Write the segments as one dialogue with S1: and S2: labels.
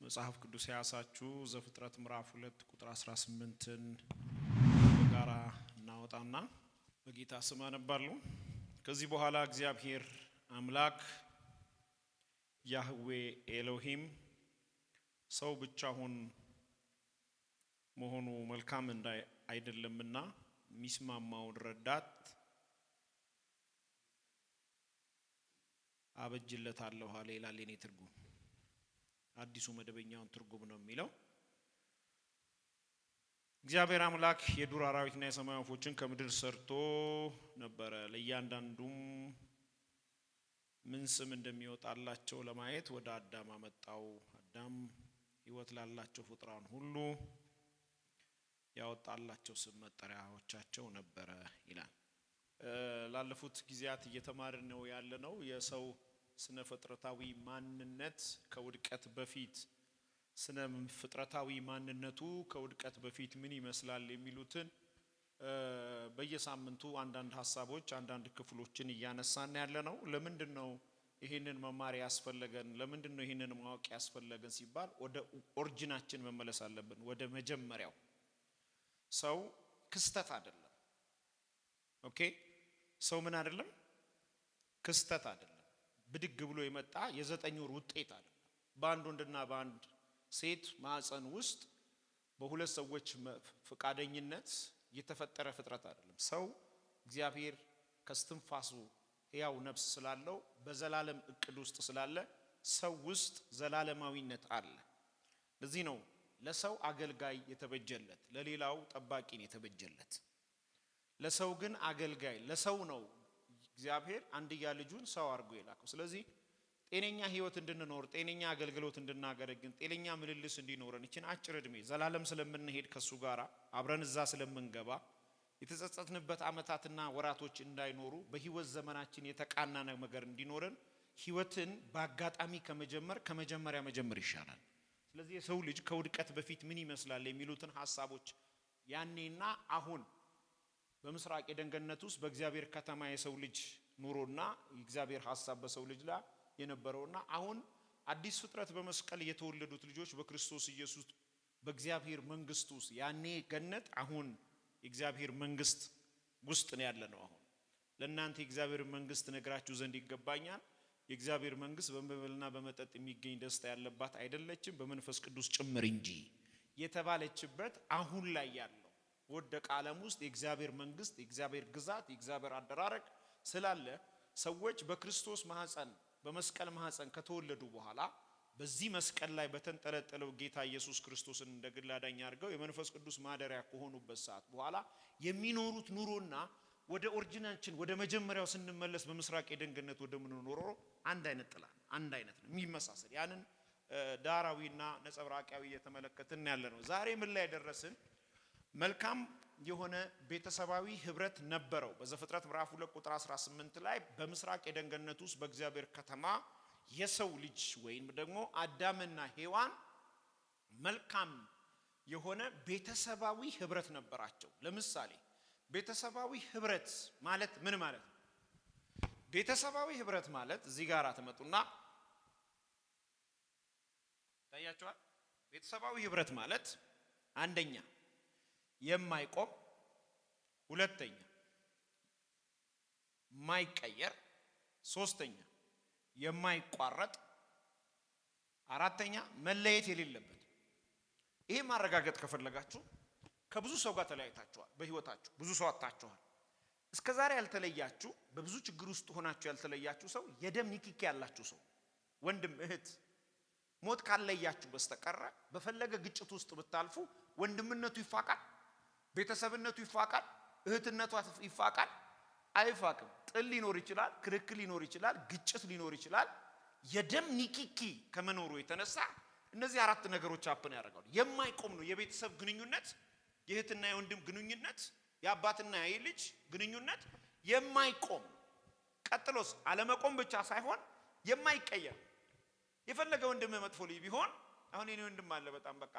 S1: መጽሐፍ ቅዱስ ያሳችሁ ዘፍጥረት ምዕራፍ 2 ቁጥር 18ን በጋራ እናወጣና በጌታ ስም አነባለሁ። ከዚህ በኋላ እግዚአብሔር አምላክ ያህዌ ኤሎሂም ሰው ብቻውን መሆኑ መልካም አይደለምና ሚስማማውን ረዳት አበጅለታለሁ አለ ይላል የኔ ትርጉም። አዲሱ መደበኛውን ትርጉም ነው የሚለው። እግዚአብሔር አምላክ የዱር አራዊትና የሰማይ ወፎችን ከምድር ሰርቶ ነበረ። ለእያንዳንዱም ምን ስም እንደሚወጣላቸው ለማየት ወደ አዳም አመጣው። አዳም ሕይወት ላላቸው ፍጥራን ሁሉ ያወጣላቸው ስም መጠሪያዎቻቸው ነበረ ይላል። ላለፉት ጊዜያት እየተማርን ነው ያለነው የሰው ስነ ፍጥረታዊ ማንነት ከውድቀት በፊት ስነ ፍጥረታዊ ማንነቱ ከውድቀት በፊት ምን ይመስላል የሚሉትን በየሳምንቱ አንዳንድ ሐሳቦች አንዳንድ ክፍሎችን እያነሳን ያለነው። ለምንድነው ይሄንን መማር ያስፈልገን? ለምንድነው ይሄንን ማወቅ ያስፈልገን ሲባል ወደ ኦሪጂናችን መመለስ አለብን። ወደ መጀመሪያው ሰው ክስተት አይደለም። ኦኬ፣ ሰው ምን አይደለም? ክስተት አይደለም። ብድግ ብሎ የመጣ የ9 ወር ውጤት አይደለም። በአንድ ወንድና በአንድ ሴት ማህፀን ውስጥ በሁለት ሰዎች ፈቃደኝነት የተፈጠረ ፍጥረት አይደለም። ሰው እግዚአብሔር ከስትንፋሱ ሕያው ነፍስ ስላለው በዘላለም እቅድ ውስጥ ስላለ ሰው ውስጥ ዘላለማዊነት አለ። ለዚህ ነው ለሰው አገልጋይ የተበጀለት፣ ለሌላው ጠባቂ የተበጀለት። ለሰው ግን አገልጋይ ለሰው ነው እግዚአብሔር አንድያ ልጁን ሰው አድርጎ የላከው። ስለዚህ ጤነኛ ህይወት እንድንኖር፣ ጤነኛ አገልግሎት እንድናገለግል፣ ጤነኛ ምልልስ እንዲኖረን እቺን አጭር እድሜ ዘላለም ስለምንሄድ ከሱ ጋራ አብረን እዛ ስለምንገባ የተጸጸትንበት አመታትና ወራቶች እንዳይኖሩ በህይወት ዘመናችን የተቃና ነገር እንዲኖረን ህይወትን በአጋጣሚ ከመጀመሪያ መጀመር ይሻላል። ስለዚህ የሰው ልጅ ከውድቀት በፊት ምን ይመስላል የሚሉትን ሐሳቦች ያኔና አሁን በምስራቅ ኤደን ገነት ውስጥ በእግዚአብሔር ከተማ የሰው ልጅ ኑሮና የእግዚአብሔር ሐሳብ በሰው ልጅ ላይ የነበረውና አሁን አዲስ ፍጥረት በመስቀል የተወለዱት ልጆች በክርስቶስ ኢየሱስ በእግዚአብሔር መንግስት ውስጥ ያኔ ገነት አሁን የእግዚአብሔር መንግስት ውስጥ ነው ያለነው። አሁን ለእናንተ የእግዚአብሔር መንግስት ነግራችሁ ዘንድ ይገባኛል። የእግዚአብሔር መንግስት በመብልና በመጠጥ የሚገኝ ደስታ ያለባት አይደለችም፣ በመንፈስ ቅዱስ ጭምር እንጂ የተባለችበት አሁን ላይ ያለው ወደቀ ዓለም ውስጥ የእግዚአብሔር መንግስት፣ የእግዚአብሔር ግዛት፣ የእግዚአብሔር አደራረግ ስላለ ሰዎች በክርስቶስ ማህፀን በመስቀል ማህፀን ከተወለዱ በኋላ በዚህ መስቀል ላይ በተንጠለጠለው ጌታ ኢየሱስ ክርስቶስን እንደ ግል አዳኝ አድርገው የመንፈስ ቅዱስ ማደሪያ ከሆኑበት ሰዓት በኋላ የሚኖሩት ኑሮና ወደ ኦሪጂናችን ወደ መጀመሪያው ስንመለስ በምስራቅ ኤደን ገነት ወደ ምንኖረው አንድ አይነት ጥላ ነው፣ አንድ አይነት ነው የሚመሳሰል። ያንን ዳራዊና ነጸብራቃዊ እየተመለከትን ያለነው። ዛሬ ምን ላይ ደረስን? መልካም የሆነ ቤተሰባዊ ህብረት ነበረው። በዘፍጥረት ምዕራፍ 2 ቁጥር 18 ላይ በምስራቅ ኤደን ገነት ውስጥ በእግዚአብሔር ከተማ የሰው ልጅ ወይም ደግሞ አዳምና ሔዋን መልካም የሆነ ቤተሰባዊ ህብረት ነበራቸው። ለምሳሌ ቤተሰባዊ ህብረት ማለት ምን ማለት ነው? ቤተሰባዊ ህብረት ማለት እዚህ ጋር ተመጡና ታያችኋል። ቤተሰባዊ ህብረት ማለት አንደኛ የማይቆም፣ ሁለተኛ የማይቀየር፣ ሶስተኛ የማይቋረጥ፣ አራተኛ መለየት የሌለበት። ይሄ ማረጋገጥ ከፈለጋችሁ ከብዙ ሰው ጋር ተለያይታችኋል። በህይወታችሁ ብዙ ሰው አጣችኋል። እስከዛሬ ያልተለያችሁ በብዙ ችግር ውስጥ ሆናችሁ ያልተለያችሁ ሰው የደም ንክኪ ያላችሁ ሰው ወንድም እህት ሞት ካልለያችሁ በስተቀር በፈለገ ግጭት ውስጥ ብታልፉ ወንድምነቱ ይፋቃል፣ ቤተሰብነቱ ይፋቃል፣ እህትነቱ ይፋቃል? አይፋቅም። ጥል ሊኖር ይችላል፣ ክርክር ሊኖር ይችላል፣ ግጭት ሊኖር ይችላል። የደም ንክኪ ከመኖሩ የተነሳ እነዚህ አራት ነገሮች አፕን ያደርጋሉ። የማይቆም ነው የቤተሰብ ግንኙነት፣ የእህትና የወንድም ግንኙነት፣ የአባትና የልጅ ግንኙነት የማይቆም። ቀጥሎስ አለመቆም ብቻ ሳይሆን የማይቀየር። የፈለገ ወንድም መጥፎ ልጅ ቢሆን አሁን የኔ ወንድም አለ በጣም በቃ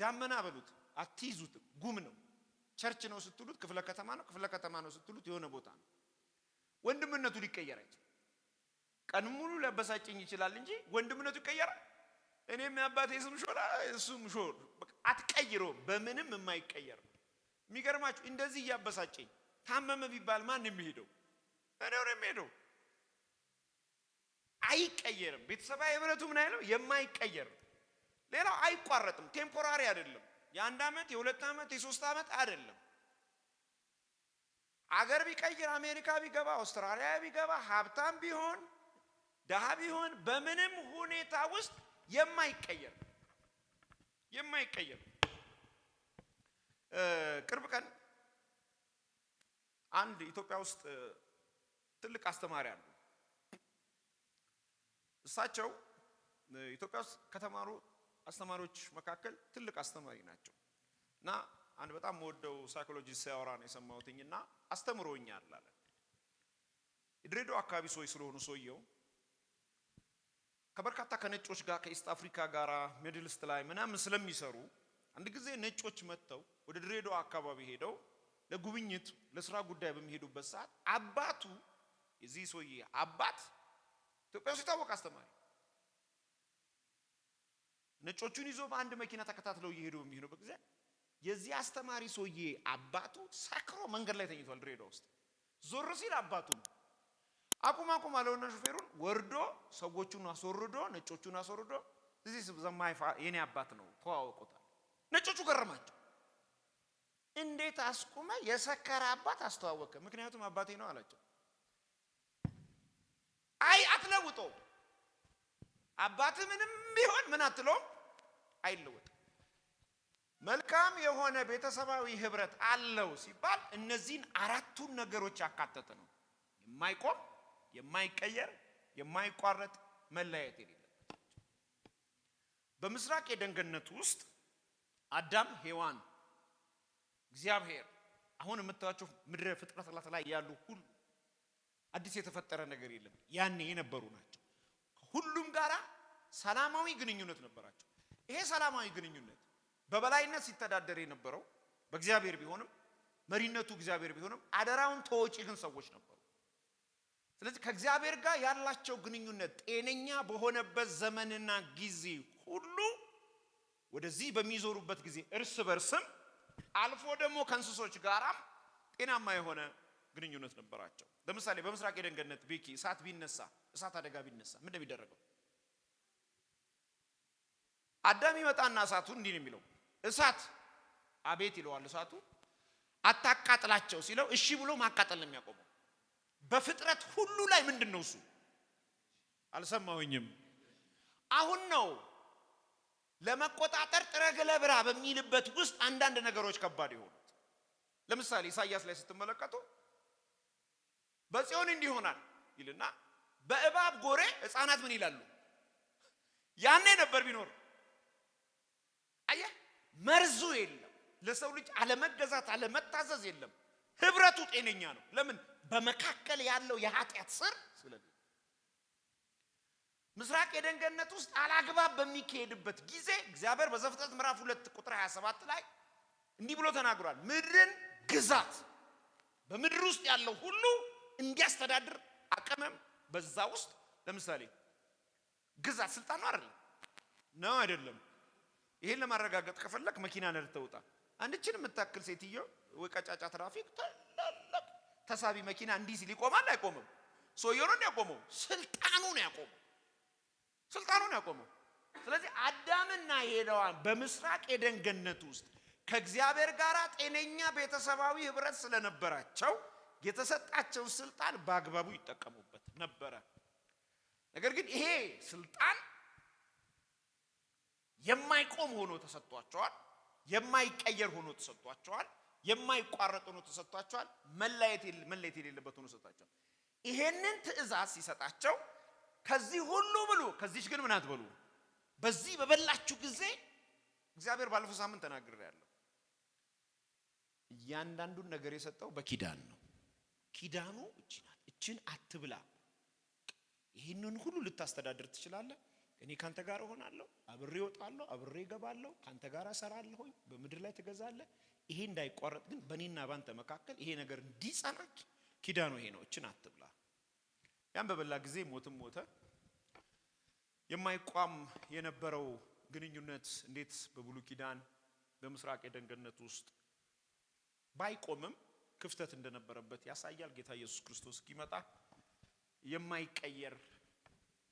S1: ዳመና በሉት አትይዙት፣ ጉም ነው። ቸርች ነው ስትሉት ክፍለ ከተማ ነው፣ ክፍለ ከተማ ነው ስትሉት የሆነ ቦታ ነው። ወንድምነቱ ሊቀየር አይችልም። ቀን ሙሉ ለበሳጭኝ ይችላል እንጂ ወንድምነቱ ይቀየራል እኔም የአባቴ ስም ሾላ እሱም ሾል አትቀይረውም። በምንም የማይቀየር ነው። የሚገርማችሁ እንደዚህ እያበሳጨኝ ታመመ ቢባል ማን የሚሄደው? እኔው ነው የሚሄደው። አይቀየርም። ቤተሰባዊ ህብረቱ ምን አይለው? የማይቀየር ሌላው አይቋረጥም። ቴምፖራሪ አይደለም። የአንድ ዓመት የሁለት ዓመት የሶስት ዓመት አይደለም። አገር ቢቀይር አሜሪካ ቢገባ አውስትራሊያ ቢገባ ሀብታም ቢሆን ደሃ ቢሆን በምንም ሁኔታ ውስጥ የማይቀየር ቅርብ ቀን አንድ ኢትዮጵያ ውስጥ ትልቅ አስተማሪ አሉ። እሳቸው ኢትዮጵያ ውስጥ ከተማሩ አስተማሪዎች መካከል ትልቅ አስተማሪ ናቸው እና አንድ በጣም ወደው ሳይኮሎጂስት ሲያወራ ነው የሰማሁትኝና አስተምሮኛል አለ። ድሬዳዋ አካባቢ ሰው ስለሆኑ ሰውየው ከበርካታ ከነጮች ጋር ከኢስት አፍሪካ ጋራ ሚድል ኢስት ላይ ምናምን ስለሚሰሩ አንድ ጊዜ ነጮች መጥተው ወደ ድሬዳዋ አካባቢ ሄደው ለጉብኝት ለስራ ጉዳይ በሚሄዱበት ሰዓት አባቱ የዚህ ሰውዬ አባት ኢትዮጵያ ውስጥ የታወቀ አስተማሪ ነጮቹን ይዞ በአንድ መኪና ተከታትለው እየሄዱ በሚሄዱበት ጊዜ የዚህ አስተማሪ ሰውዬ አባቱ ሰክሮ መንገድ ላይ ተኝቷል። ድሬዳዋ ውስጥ ዞር ሲል አባቱ አቁም አለውና ሹፌሩን ወርዶ ሰዎቹን አስወርዶ ነጮቹን አስወርዶ እዚህ ዘማይፋ የኔ አባት ነው ተዋወቁታል። ነጮቹ ገረማቸው። እንዴት አስቁመ የሰከረ አባት አስተዋወቀ? ምክንያቱም አባቴ ነው አላቸው። አይ አትለውጠው። አባት ምንም ቢሆን ምን አትለው አይለወጥ። መልካም የሆነ ቤተሰባዊ ህብረት አለው ሲባል እነዚህን አራቱን ነገሮች ያካተተ ነው። የማይቆም የማይቀየር የማይቋረጥ መለያየት የሌለበት። በምስራቅ የኤደን ገነት ውስጥ አዳም ሔዋን እግዚአብሔር አሁን የምታዩቸው ምድረ ፍጥረታት ላይ ያሉ ሁሉ አዲስ የተፈጠረ ነገር የለም። ያኔ የነበሩ ናቸው። ሁሉም ጋራ ሰላማዊ ግንኙነት ነበራቸው። ይሄ ሰላማዊ ግንኙነት በበላይነት ሲተዳደር የነበረው በእግዚአብሔር ቢሆንም መሪነቱ እግዚአብሔር ቢሆንም አደራውን ተወጪ ግን ሰዎች ነበሩ። ስለዚህ ከእግዚአብሔር ጋር ያላቸው ግንኙነት ጤነኛ በሆነበት ዘመንና ጊዜ ሁሉ ወደዚህ በሚዞሩበት ጊዜ እርስ በርስም አልፎ ደግሞ ከእንስሶች ጋራም ጤናማ የሆነ ግንኙነት ነበራቸው። ለምሳሌ በምስራቅ ኤደን ገነት ቤኪ እሳት ቢነሳ እሳት አደጋ ቢነሳ ምን እንደሚደረገው አዳም ይመጣና እሳቱ እንዲህ ነው የሚለው እሳት አቤት ይለዋል። እሳቱ አታቃጥላቸው ሲለው እሺ ብሎ ማቃጠል ነው የሚያቆመው። በፍጥረት ሁሉ ላይ ምንድነው እሱ? አልሰማሁኝም። አሁን ነው ለመቆጣጠር ጥረግለብራ በሚልበት ውስጥ አንዳንድ ነገሮች ከባድ ይሆናል። ለምሳሌ ኢሳይያስ ላይ ስትመለከቱ በጽዮን እንዲሆናል ይልና በእባብ ጎሬ ሕፃናት ምን ይላሉ? ያኔ ነበር ቢኖር አየህ፣ መርዙ የለም። ለሰው ልጅ አለመገዛት አለመታዘዝ የለም። ህብረቱ ጤነኛ ነው። ለምን? በመካከል ያለው የኃጢአት ስር ስለሌለ። ምስራቅ ኤደን ገነት ውስጥ አላግባብ በሚካሄድበት ጊዜ እግዚአብሔር በዘፍጥረት ምዕራፍ 2 ቁጥር 27 ላይ እንዲህ ብሎ ተናግሯል። ምድርን ግዛት፣ በምድር ውስጥ ያለው ሁሉ እንዲያስተዳድር አቀመም። በዛ ውስጥ ለምሳሌ ግዛት ስልጣን ነው አይደለም? ነው አይደለም? ይሄን ለማረጋገጥ ከፈለክ መኪና ነድተህ ውጣ። አንድችን የምታክል ሴትዮ ወይ ቀጫጫ ትራፊክ ተለለቅ ተሳቢ መኪና እንዲህ ሲል ይቆማል አይቆምም? ሰውየው ነው ያቆመው። ስልጣኑ ነው ያቆመው። ስለዚህ አዳምና ሔዋን በምስራቅ ኤደን ገነት ውስጥ ከእግዚአብሔር ጋር ጤነኛ ቤተሰባዊ ህብረት ስለነበራቸው የተሰጣቸውን ስልጣን በአግባቡ ይጠቀሙበት ነበረ። ነገር ግን ይሄ ስልጣን የማይቆም ሆኖ ተሰጥቷቸዋል። የማይቀየር ሆኖ ተሰጥቷቸዋል። የማይቋረጥ ሆኖ ተሰጥቷቸዋል። መለየት የሌለበት ሆኖ ተሰጥቷቸዋል። ይሄንን ትእዛዝ ሲሰጣቸው ከዚህ ሁሉ ብሉ፣ ከዚህ ግን ምን አትበሉ። በዚህ በበላችሁ ጊዜ እግዚአብሔር ባለፈው ሳምንት ተናግሬያለሁ። እያንዳንዱን ነገር የሰጠው በኪዳን ነው። ኪዳኑ እችን አትብላ፣ ይሄንን ሁሉ ልታስተዳድር ትችላለህ፣ እኔ ካንተ ጋር እሆናለሁ፣ አብሬ እወጣለሁ፣ አብሬ እገባለሁ፣ ካንተ ጋር እሰራለሁ፣ በምድር ላይ ትገዛለህ። ይሄ እንዳይቋረጥ ግን በእኔና ባንተ መካከል ይሄ ነገር እንዲጸና ኪዳኑ ይሄ ነው። እችን አትብላ። ያን በበላ ጊዜ ሞትም ሞተ። የማይቋም የነበረው ግንኙነት እንዴት በብሉይ ኪዳን በምስራቅ ኤደን ገነት ውስጥ ባይቆምም ክፍተት እንደነበረበት ያሳያል። ጌታ ኢየሱስ ክርስቶስ እስኪመጣ የማይቀየር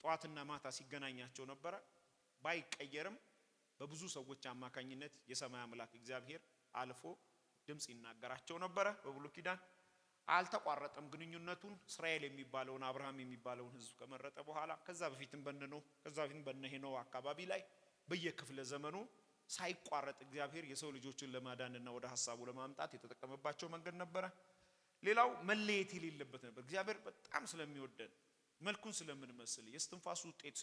S1: ጧትና ማታ ሲገናኛቸው ነበረ። ባይቀየርም በብዙ ሰዎች አማካኝነት የሰማይ አምላክ እግዚአብሔር አልፎ ድምጽ ይናገራቸው ነበረ። በብሉይ ኪዳን አልተቋረጠም ግንኙነቱን። እስራኤል የሚባለውን አብርሃም የሚባለውን ሕዝብ ከመረጠ በኋላ ከዛ በፊትም በነ ሄኖህ አካባቢ ላይ በየክፍለ ዘመኑ ሳይቋረጥ እግዚአብሔር የሰው ልጆችን ለማዳንና ወደ ሐሳቡ ለማምጣት የተጠቀመባቸው መንገድ ነበረ። ሌላው መለየት የሌለበት ነበር። እግዚአብሔር በጣም ስለሚወደን መልኩን ስለምንመስል የስትንፋሱ ውጤት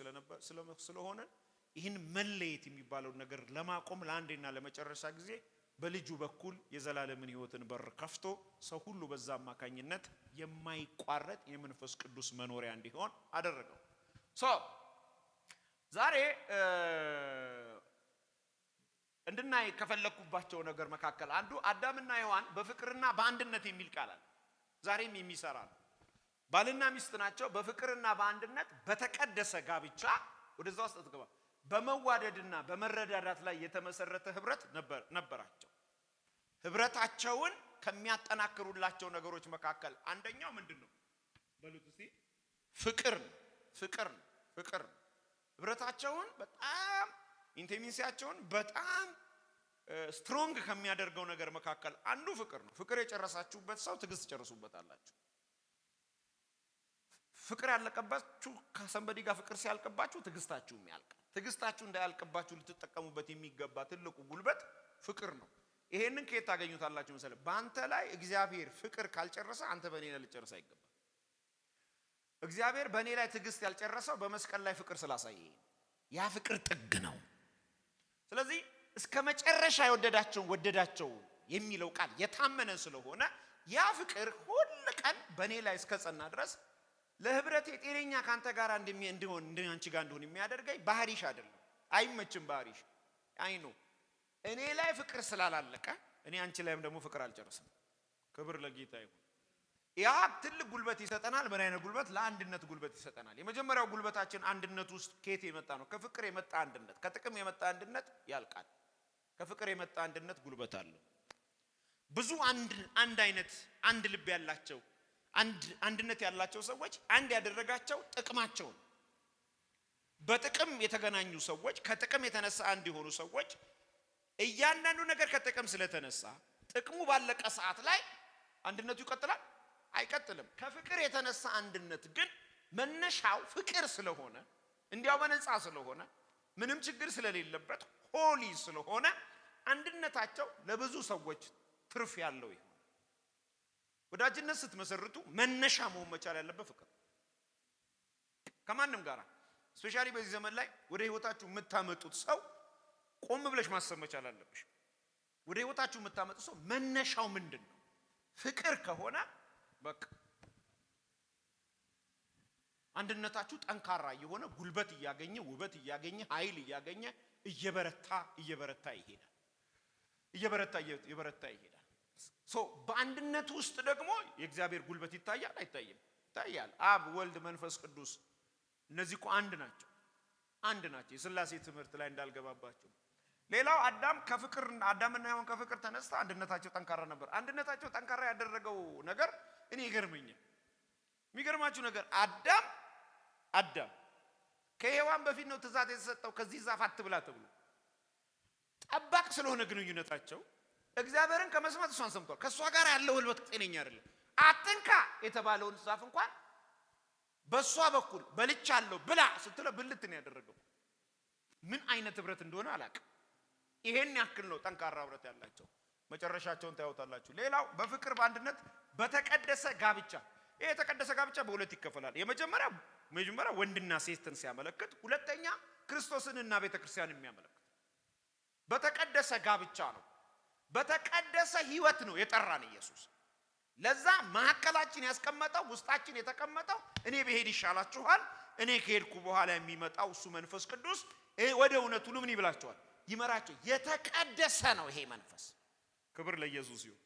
S1: ስለሆነ ይህን መለየት የሚባለው ነገር ለማቆም ለአንዴና ለመጨረሻ ጊዜ በልጁ በኩል የዘላለምን ሕይወትን በር ከፍቶ ሰው ሁሉ በዛ አማካኝነት የማይቋረጥ የመንፈስ ቅዱስ መኖሪያ እንዲሆን አደረገው። ዛሬ እንድናይ ከፈለኩባቸው ነገር መካከል አንዱ አዳምና ሔዋን በፍቅርና በአንድነት የሚል ቃል አለ። ዛሬም የሚሰራ ነው። ባልና ሚስት ናቸው። በፍቅርና በአንድነት በተቀደሰ ጋብቻ ወደዛ ውስጥ ተገባ በመዋደድና በመረዳዳት ላይ የተመሰረተ ህብረት ነበራቸው። ህብረታቸውን ከሚያጠናክሩላቸው ነገሮች መካከል አንደኛው ምንድነው? በሉት እስቲ ፍቅር። ህብረታቸውን በጣም ኢንቲሚሲያቸውን በጣም ስትሮንግ ከሚያደርገው ነገር መካከል አንዱ ፍቅር ነው። ፍቅር የጨረሳችሁበት ሰው ትዕግስት ጨርሱበታላችሁ። ፍቅር ያለቀባችሁ ከሰንበዲ ጋር ፍቅር ሲያልቅባችሁ ትዕግስታችሁም ያልቃል። ትዕግስታችሁ እንዳያልቅባችሁ ልትጠቀሙበት የሚገባ ትልቁ ጉልበት ፍቅር ነው። ይሄንን ከየት ታገኙታላችሁ መሰለህ? በአንተ ላይ እግዚአብሔር ፍቅር ካልጨረሰ አንተ በእኔ ላይ ልጨርስ አይገባም። እግዚአብሔር በእኔ ላይ ትዕግስት ያልጨረሰው በመስቀል ላይ ፍቅር ስላሳየኝ ያ ፍቅር ጥግ ነው። ስለዚህ እስከ መጨረሻ ወደዳቸው የሚለው ቃል የታመነ ስለሆነ ያ ፍቅር ሁሉ ቀን በእኔ ላይ እስከጸና ድረስ ለህብረቴ ጤነኛ ካንተ ጋር እንዲሆን አንቺ ጋር እንዲሆን የሚያደርገኝ ባህሪሽ አይደለም። አይመችም ባህሪሽ አይኑ እኔ ላይ ፍቅር ስላላለቀ እኔ አንቺ ላይም ደግሞ ፍቅር አልጨረስም። ክብር ለጌታ ይሁን። ያ ትልቅ ጉልበት ይሰጠናል። ምን አይነት ጉልበት? ለአንድነት ጉልበት ይሰጠናል። የመጀመሪያው ጉልበታችን አንድነት ውስጥ ከየት የመጣ ነው? ከፍቅር የመጣ አንድነት። ከጥቅም የመጣ አንድነት ያልቃል። ከፍቅር የመጣ አንድነት ጉልበት አለው። ብዙ አንድ ልብ ያላቸው አንድነት ያላቸው ሰዎች አንድ ያደረጋቸው ጥቅማቸው ነው። በጥቅም የተገናኙ ሰዎች ከጥቅም የተነሳ አንድ የሆኑ ሰዎች እያንዳንዱ ነገር ከጥቅም ስለተነሳ ጥቅሙ ባለቀ ሰዓት ላይ አንድነቱ ይቀጥላል? አይቀጥልም። ከፍቅር የተነሳ አንድነት ግን መነሻው ፍቅር ስለሆነ እንዲያው በነፃ ስለሆነ ምንም ችግር ስለሌለበት ሆሊ ስለሆነ አንድነታቸው ለብዙ ሰዎች ትርፍ ያለው ይሆናል። ወዳጅነት ስትመሰርቱ መነሻ መሆን መቻል ያለበት ፍቅር ከማንም ጋር ስፔሻሊ በዚህ ዘመን ላይ ወደ ህይወታችሁ የምታመጡት ሰው ቆም ብለሽ ማሰብ መቻል አለብሽ። ወደ ህይወታችሁ የምታመጡት ሰው መነሻው ምንድነው? ፍቅር ከሆነ በቃ አንድነታችሁ ጠንካራ የሆነ ጉልበት እያገኘ ውበት እያገኘ ኃይል እያገኘ እየበረታ ይሄዳል። በአንድነት ውስጥ ደግሞ የእግዚአብሔር ጉልበት ይታያል አይታይም? ይታያል። አብ፣ ወልድ፣ መንፈስ ቅዱስ እነዚህ እኮ አንድ ናቸው። የሥላሴ ትምህርት ላይ እንዳልገባባቸው። ሌላው አዳምና ሔዋን ከፍቅር ተነስታ አንድነታቸው ጠንካራ ነበር። አንድነታቸው ጠንካራ ያደረገው ነገር እኔ ይገርመኛል። የሚገርማችሁ ነገር አዳም ከሔዋን በፊት ነው ትእዛዝ የተሰጠው ከዚህ ዛፍ አትብላ ተብሎ። ጠባቅ ስለሆነ ግንኙነታቸው እግዚአብሔርን ከመስማት እሷን ሰምቷል። ከእሷ ጋር ያለው ህልበት ጤነኛ አይደለም። አትንካ የተባለውን ዛፍ እንኳን በእሷ በኩል በልቻለሁ ብላ ስትለው ብልት ነው ያደረገው። ምን አይነት ህብረት እንደሆነ አላውቅም። ይሄን ያክል ነው ጠንካራ ህብረት ያላቸው። መጨረሻቸውን ታዩታላችሁ። ሌላው በፍቅር በአንድነት በተቀደሰ ጋብቻ። ይሄ የተቀደሰ ጋብቻ በሁለት ይከፈላል። የመጀመሪያ ወንድና ሴትን ሲያመለክት፣ ሁለተኛ ክርስቶስንና ቤተክርስቲያንን የሚያመለክት በተቀደሰ ጋብቻ ነው። በተቀደሰ ህይወት ነው የጠራን ኢየሱስ። ለዛ ማዕከላችን ያስቀመጠው ውስጣችን የተቀመጠው እኔ ብሄድ ይሻላችኋል፣ እኔ ከሄድኩ በኋላ የሚመጣው እሱ መንፈስ ቅዱስ ወደ እውነት ሁሉ ምን ይብላችኋል? ይመራችሁ። የተቀደሰ ነው ይሄ መንፈስ። ክብር ለኢየሱስ ይሁን።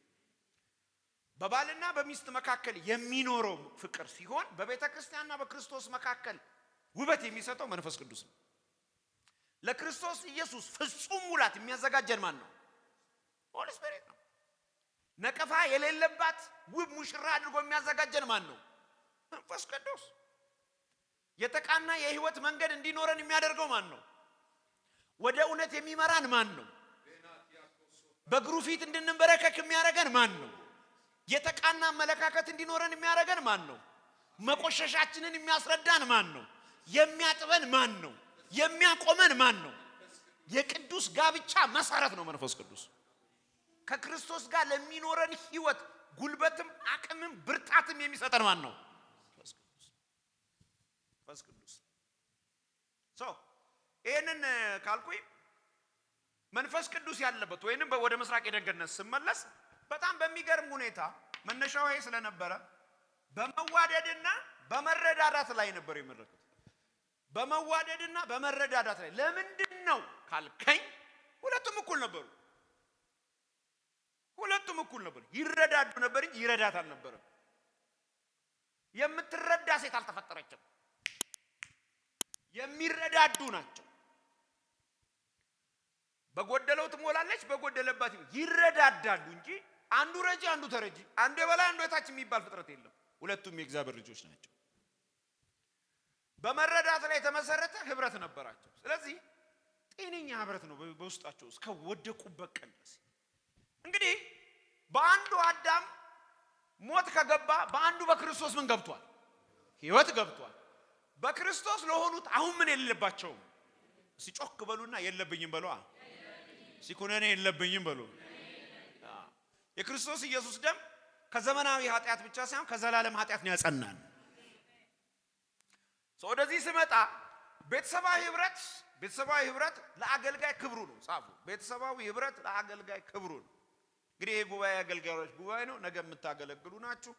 S1: በባልና በሚስት መካከል የሚኖረው ፍቅር ሲሆን በቤተ ክርስቲያንና በክርስቶስ መካከል ውበት የሚሰጠው መንፈስ ቅዱስ ነው። ለክርስቶስ ኢየሱስ ፍጹም ሙላት የሚያዘጋጀን ማን ነው? ሆሊ ስፒሪት ነው። ነቀፋ የሌለባት ውብ ሙሽራ አድርጎ የሚያዘጋጀን ማን ነው? መንፈስ ቅዱስ። የተቃና የህይወት መንገድ እንዲኖረን የሚያደርገው ማን ነው? ወደ እውነት የሚመራን ማን ነው? በእግሩ ፊት እንድንበረከክ የሚያደርገን ማን ነው? የተቃና አመለካከት እንዲኖረን የሚያደርገን ማን ነው? መቆሸሻችንን የሚያስረዳን ማን ነው? የሚያጥበን ማን ነው? የሚያቆመን ማን ነው? የቅዱስ ጋብቻ መሰረት ነው መንፈስ ቅዱስ። ከክርስቶስ ጋር ለሚኖረን ህይወት ጉልበትም አቅምም ብርታትም የሚሰጠን ማን ነው? መንፈስ ቅዱስ። ይሄንን ካልኩኝ መንፈስ ቅዱስ ያለበት ወይንም ወደ ምስራቅ የደገነት ስመለስ በጣም በሚገርም ሁኔታ መነሻው ይሄ ስለነበረ በመዋደድና በመረዳዳት ላይ ነበር የመረጡት። በመዋደድና በመረዳዳት ላይ ለምንድን ነው ካልከኝ ሁለቱም እኩል ነበሩ። ሁለቱም እኩል ነበሩ። ይረዳዱ ነበር እንጂ ይረዳት አልነበረም። የምትረዳ ሴት አልተፈጠረችም። የሚረዳዱ ናቸው። በጎደለው ትሞላለች፣ በጎደለባት ይረዳዳሉ እንጂ አንዱ ረጂ አንዱ ተረጂ፣ አንዱ የበላይ አንዱ የታች የሚባል ፍጥረት የለም። ሁለቱም የእግዚአብሔር ልጆች ናቸው። በመረዳት ላይ የተመሰረተ ህብረት ነበራቸው። ስለዚህ ጤነኛ ህብረት ነው በውስጣቸው እስከ ወደቁበት ቀን ድረስ። እንግዲህ በአንዱ አዳም ሞት ከገባ በአንዱ በክርስቶስ ምን ገብቷል? ህይወት ገብቷል። በክርስቶስ ለሆኑት አሁን ምን የሌለባቸውም? ሲጮክ በሉና የለብኝም በሉ። ሲኩነኔ የለብኝም በሉ። የክርስቶስ ኢየሱስ ደም ከዘመናዊ ኃጢአት ብቻ ሳይሆን ከዘላለም ኃጢአት ነው ያጸናን። ወደዚህ ስመጣ ቤተሰባዊ ህብረት ለአገልጋይ ክብሩ ነው። ጻፉ። ቤተሰባዊ ህብረት ለአገልጋይ ክብሩ ነው። እንግዲህ ይሄ ጉባኤ አገልጋዮች ጉባኤ ነው። ነገ የምታገለግሉ ናችሁ።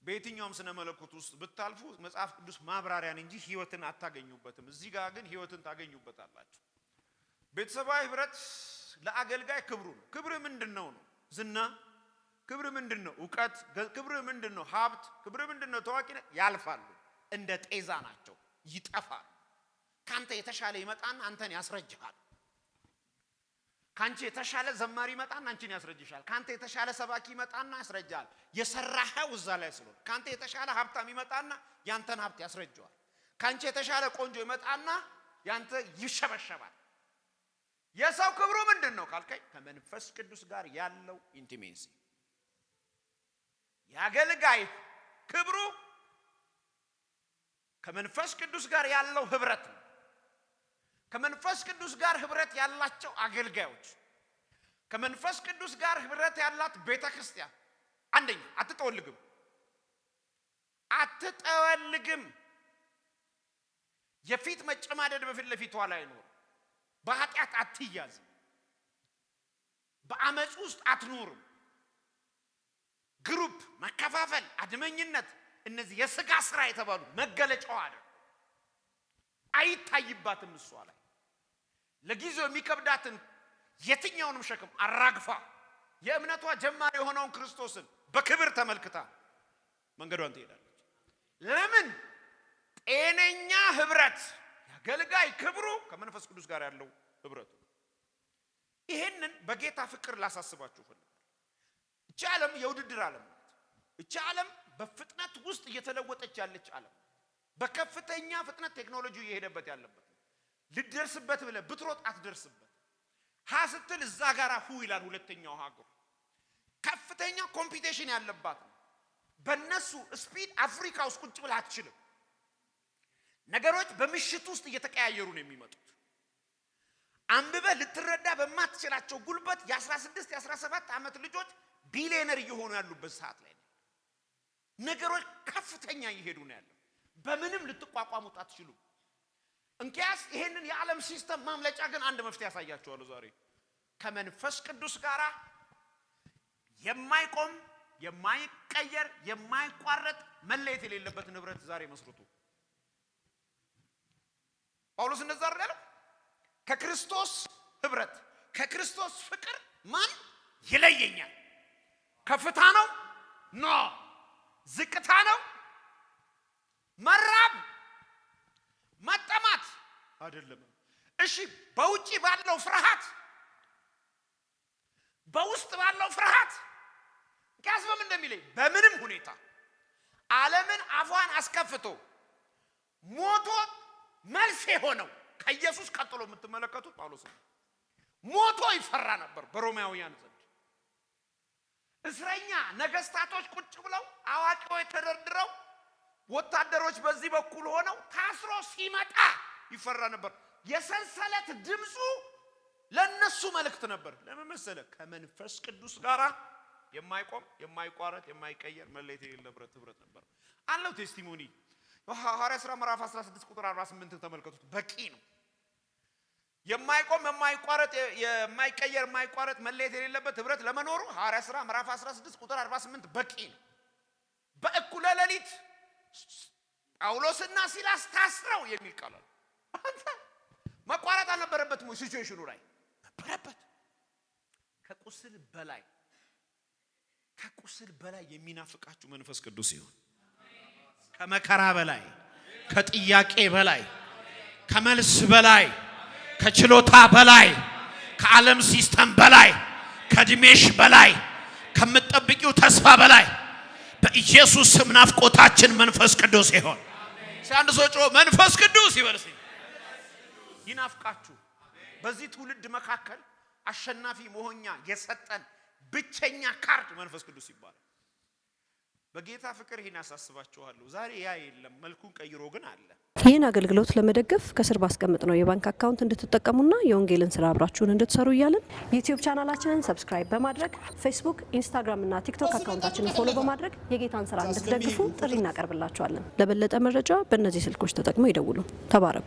S1: በየትኛውም ስነ መለኮት ውስጥ ብታልፉ መጽሐፍ ቅዱስ ማብራሪያን እንጂ ህይወትን አታገኙበትም። እዚህ ጋር ግን ህይወትን ታገኙበታላችሁ። ቤተሰባዊ ህብረት ለአገልጋይ ክብሩ ነው። ክብር ምንድነው ነው? ዝና። ክብር ምንድነው? ዕውቀት። ክብር ምንድነው? ሀብት። ክብር ምንድነው? ታዋቂነት። ያልፋሉ፣ እንደ ጤዛ ናቸው፣ ይጠፋሉ። ካንተ የተሻለ ይመጣና አንተን ያስረጅሃል። ካንቺ የተሻለ ዘማሪ ይመጣና አንቺን ያስረጅሻል። ካንተ የተሻለ ሰባኪ ይመጣና ያስረጃል። የሰራኸው እዛ ላይ ስለሆነ ካንተ የተሻለ ሀብታም ይመጣና ያንተን ሀብት ያስረጃዋል። ካንቺ የተሻለ ቆንጆ ይመጣና ያንተ ይሸበሸባል። የሰው ክብሩ ምንድነው ካልከኝ ከመንፈስ ቅዱስ ጋር ያለው ኢንቲሜሲ። የአገልጋይ ክብሩ ከመንፈስ ቅዱስ ጋር ያለው ህብረት ነው። ከመንፈስ ቅዱስ ጋር ህብረት ያላቸው አገልጋዮች፣ ከመንፈስ ቅዱስ ጋር ህብረት ያላት ቤተክርስቲያን አንደኛ አትጠወልግም። የፊት መጨማደድ በፊት ለፊቷ ላይ ነው። በኃጢአት አትያዝም። በአመጽ ውስጥ አትኖርም። ግሩፕ መከፋፈል፣ አድመኝነት፣ እነዚህ የሥጋ ስራ የተባሉ መገለጫው አይደል፣ አይታይባትም። እሷ ላይ ለጊዜው የሚከብዳትን የትኛውንም ሸክም አራግፋ የእምነቷ ጀማሪ የሆነውን ክርስቶስን በክብር ተመልክታ መንገዷን ትሄዳለች። ለምን? ጤነኛ ህብረት። ያገልጋይ ክብሩ ከመንፈስ ቅዱስ ጋር ያለው ህብረቱ። ይሄንን በጌታ ፍቅር ላሳስባችሁ ፈልጋለሁ። እቺ ዓለም የውድድር ዓለም ናት። እቺ ዓለም በፍጥነት ውስጥ እየተለወጠች ያለች ዓለም፣ በከፍተኛ ፍጥነት ቴክኖሎጂ እየሄደበት ያለበት። ልደርስበት ብለህ ብትሮጥ አትደርስበት። ሀ ስትል እዛ ጋር ሁ ይላል ሁለተኛው ሀገር። ከፍተኛ ኮምፒቲሽን ያለባት ነው። በእነሱ ስፒድ አፍሪካ ውስጥ ቁጭ ብለህ አትችልም። ነገሮች በምሽት ውስጥ እየተቀያየሩ ነው የሚመጡት። አንብበህ ልትረዳ በማትችላቸው ጉልበት የ16 የ17 ዓመት ልጆች ቢሊየነር እየሆኑ ያሉበት ሰዓት ላይ ነው። ነገሮች ከፍተኛ እየሄዱ ነው ያለው። በምንም ልትቋቋሙት አትችሉም። እንኪያስ ይሄንን የዓለም ሲስተም ማምለጫ ግን አንድ መፍትሄ ያሳያችኋለሁ ዛሬ። ከመንፈስ ቅዱስ ጋር የማይቆም የማይቀየር የማይቋረጥ መለየት የሌለበት ንብረት ዛሬ መስርቱ። ጳውሎስ እንደዛ አይደለም? ከክርስቶስ ህብረት ከክርስቶስ ፍቅር ማን ይለየኛል? ከፍታ ነው? ኖ። ዝቅታ ነው? መራብ መጠማት አይደለም። እሺ በውጪ ባለው ፍርሃት፣ በውስጥ ባለው ፍርሃት ከያዝበም እንደሚለኝ በምንም ሁኔታ ዓለምን አፏን አስከፍቶ ሞቶ መልስ የሆነው ከኢየሱስ ቀጥሎ የምትመለከቱት ጳውሎስ ነው። ሞቶ ይፈራ ነበር በሮማውያን ዘንድ። እስረኛ ነገስታቶች ቁጭ ብለው አዋቂዎች ተደርድረው ወታደሮች በዚህ በኩል ሆነው ታስሮ ሲመጣ ይፈራ ነበር። የሰንሰለት ድምፁ ለነሱ መልእክት ነበር። ለምን መሰለህ? ከመንፈስ ቅዱስ ጋር የማይቆም የማይቋረጥ የማይቀየር መለየት የሌለበት ህብረት ነበር አለው። ቴስቲሞኒ ሐዋርያት ሥራ ምዕራፍ 16 ቁጥር 48 ተመልከቱት። በቂ ነው። የማይቆም የማይቋረጥ የማይቀየር የማይቋረጥ መለየት የሌለበት ህብረት ለመኖሩ ሐዋርያት ሥራ ምዕራፍ 16 ቁጥር 48 በቂ ነው። በእኩለ ሌሊት ጳውሎስና ሲላስ ታስረው የሚል ቃል አለ። መቋረጥ አልነበረበትም ወይ? ሲቹዌሽኑ ላይ ነበረበት። ከቁስል በላይ የሚናፍቃችሁ መንፈስ ቅዱስ ይሁን። ከመከራ በላይ፣ ከጥያቄ በላይ፣ ከመልስ በላይ፣ ከችሎታ በላይ፣ ከዓለም ሲስተም በላይ፣ ከእድሜሽ በላይ፣ ከምትጠብቂው ተስፋ በላይ በኢየሱስ ስም ናፍቆታችን መንፈስ ቅዱስ ይሁን። አንድ ሰው ጮህ መንፈስ ቅዱስ ይበልስ። ይናፍቃችሁ። በዚህ ትውልድ መካከል አሸናፊ መሆኛ የሰጠን ብቸኛ ካርድ መንፈስ ቅዱስ ይባላል። በጌታ ፍቅር ይሄን አሳስባችኋለሁ። ዛሬ ያ የለም፣ መልኩን ቀይሮ ግን አለ።
S2: ይህን አገልግሎት ለመደገፍ ከስር ባስቀምጥ ነው የባንክ አካውንት እንድትጠቀሙና የወንጌልን ስራ አብራችሁን እንድትሰሩ እያልን ዩቲዩብ ቻናላችንን ሰብስክራይብ በማድረግ ፌስቡክ፣ ኢንስታግራም እና ቲክቶክ አካውንታችንን ፎሎ በማድረግ የጌታን ስራ እንድትደግፉ ጥሪ እናቀርብላችኋለን። ለበለጠ መረጃ በእነዚህ ስልኮች ተጠቅመው ይደውሉ። ተባረኩ።